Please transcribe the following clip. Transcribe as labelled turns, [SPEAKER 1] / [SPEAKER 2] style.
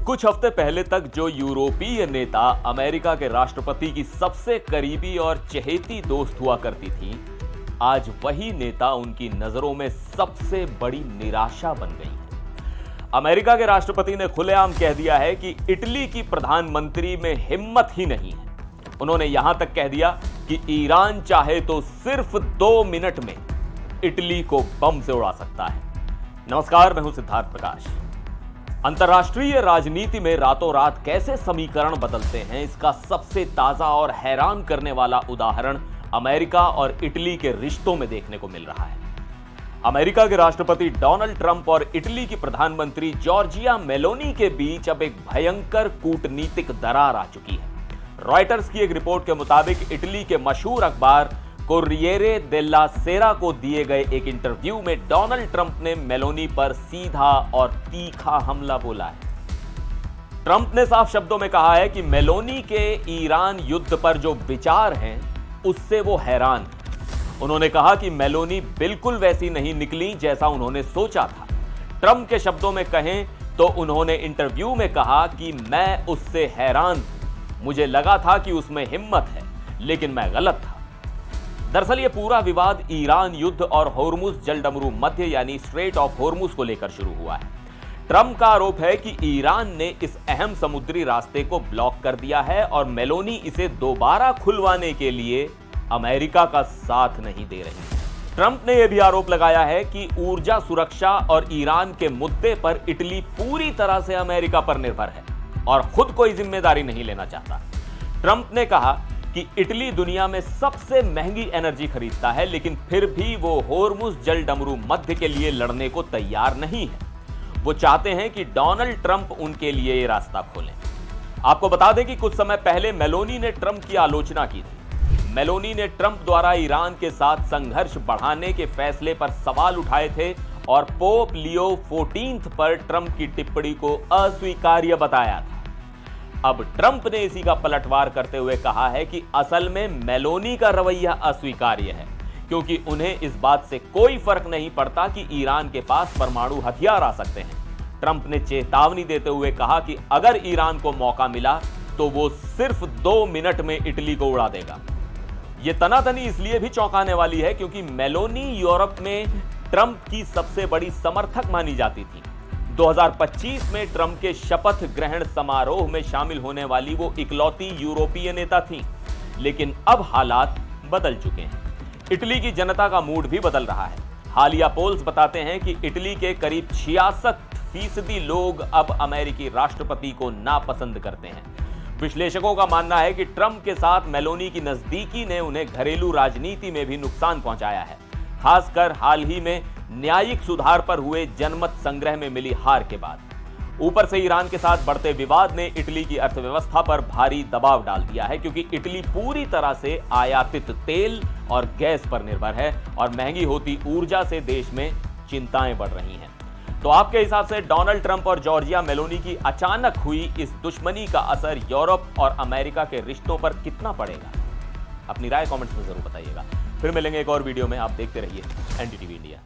[SPEAKER 1] कुछ हफ्ते पहले तक जो यूरोपीय नेता अमेरिका के राष्ट्रपति की सबसे करीबी और चहेती दोस्त हुआ करती थी, आज वही नेता उनकी नजरों में सबसे बड़ी निराशा बन गई है। अमेरिका के राष्ट्रपति ने खुलेआम कह दिया है कि इटली की प्रधानमंत्री में हिम्मत ही नहीं है। उन्होंने यहां तक कह दिया कि ईरान चाहे तो सिर्फ 2 मिनट में इटली को बम से उड़ा सकता है। नमस्कार, मैं हूं सिद्धार्थ प्रकाश। अंतर्राष्ट्रीय राजनीति में रातों रात कैसे समीकरण बदलते हैं, इसका सबसे ताजा और हैरान करने वाला उदाहरण अमेरिका और इटली के रिश्तों में देखने को मिल रहा है। अमेरिका के राष्ट्रपति डोनाल्ड ट्रंप और इटली की प्रधानमंत्री जॉर्जिया मेलोनी के बीच अब एक भयंकर कूटनीतिक दरार आ चुकी है। रॉयटर्स की एक रिपोर्ट के मुताबिक इटली के मशहूर अखबार कोरिएरे डेला सेरा को दिए गए एक इंटरव्यू में डोनाल्ड ट्रंप ने मेलोनी पर सीधा और तीखा हमला बोला है। ट्रंप ने साफ शब्दों में कहा है कि मेलोनी के ईरान युद्ध पर जो विचार हैं, उससे वो हैरान है। उन्होंने कहा कि मेलोनी बिल्कुल वैसी नहीं निकली जैसा उन्होंने सोचा था। ट्रंप के शब्दों में कहें तो उन्होंने इंटरव्यू में कहा कि मैं उससे हैरान हूं, मुझे लगा था कि उसमें हिम्मत है, लेकिन मैं गलत था। दरअसल ये पूरा विवाद ईरान युद्ध और होर्मुज जलडमरू मध्य यानी स्ट्रेट ऑफ होर्मुज को लेकर शुरू हुआ है। ट्रंप का आरोप है कि ईरान ने इस अहम समुद्री रास्ते को ब्लॉक कर दिया है और मेलोनी इसे दोबारा खुलवाने के लिए अमेरिका का साथ नहीं दे रही। ट्रंप ने यह भी आरोप लगाया है कि ऊर्जा सुरक्षा और ईरान के मुद्दे पर इटली पूरी तरह से अमेरिका पर निर्भर है और खुद कोई जिम्मेदारी नहीं लेना चाहता। ट्रंप ने कहा कि इटली दुनिया में सबसे महंगी एनर्जी खरीदता है, लेकिन फिर भी वो होर्मुज जलडमरू मध्य के लिए लड़ने को तैयार नहीं है। वो चाहते हैं कि डोनाल्ड ट्रंप उनके लिए ये रास्ता खोलें। आपको बता दें कि कुछ समय पहले मेलोनी ने ट्रंप की आलोचना की थी। मेलोनी ने ट्रंप द्वारा ईरान के साथ संघर्ष बढ़ाने के फैसले पर सवाल उठाए थे और पोप लियो 14 पर ट्रंप की टिप्पणी को अस्वीकार्य बताया था। अब ट्रंप ने इसी का पलटवार करते हुए कहा है कि असल में मेलोनी का रवैया अस्वीकार्य है, क्योंकि उन्हें इस बात से कोई फर्क नहीं पड़ता कि ईरान के पास परमाणु हथियार आ सकते हैं। ट्रंप ने चेतावनी देते हुए कहा कि अगर ईरान को मौका मिला तो वो सिर्फ 2 मिनट में इटली को उड़ा देगा। यह तनातनी इसलिए भी चौंकाने वाली है क्योंकि मेलोनी यूरोप में ट्रंप की सबसे बड़ी समर्थक मानी जाती थी। 2025 में ट्रंप के शपथ ग्रहण समारोह में शामिल होने वाली वो इकलौती यूरोपीय नेता थीं, लेकिन अब हालात बदल चुके हैं। इटली की जनता का मूड भी बदल रहा है। हालिया पोल्स बताते हैं कि इटली के करीब 66% लोग अब अमेरिकी राष्ट्रपति को नापसंद करते हैं। विश्लेषकों का मानना है कि ट्रंप के साथ मेलोनी की नजदीकी ने उन्हें घरेलू राजनीति में भी नुकसान पहुंचाया है, खासकर हाल ही में न्यायिक सुधार पर हुए जनमत संग्रह में मिली हार के बाद। ऊपर से ईरान के साथ बढ़ते विवाद ने इटली की अर्थव्यवस्था पर भारी दबाव डाल दिया है, क्योंकि इटली पूरी तरह से आयातित तेल और गैस पर निर्भर है और महंगी होती ऊर्जा से देश में चिंताएं बढ़ रही हैं। तो आपके हिसाब से डोनाल्ड ट्रंप और जॉर्जिया मेलोनी की अचानक हुई इस दुश्मनी का असर यूरोप और अमेरिका के रिश्तों पर कितना पड़ेगा? अपनी राय कमेंट्स में जरूर बताइएगा। फिर मिलेंगे एक और वीडियो में। आप देखते रहिए एनडीटीवी इंडिया।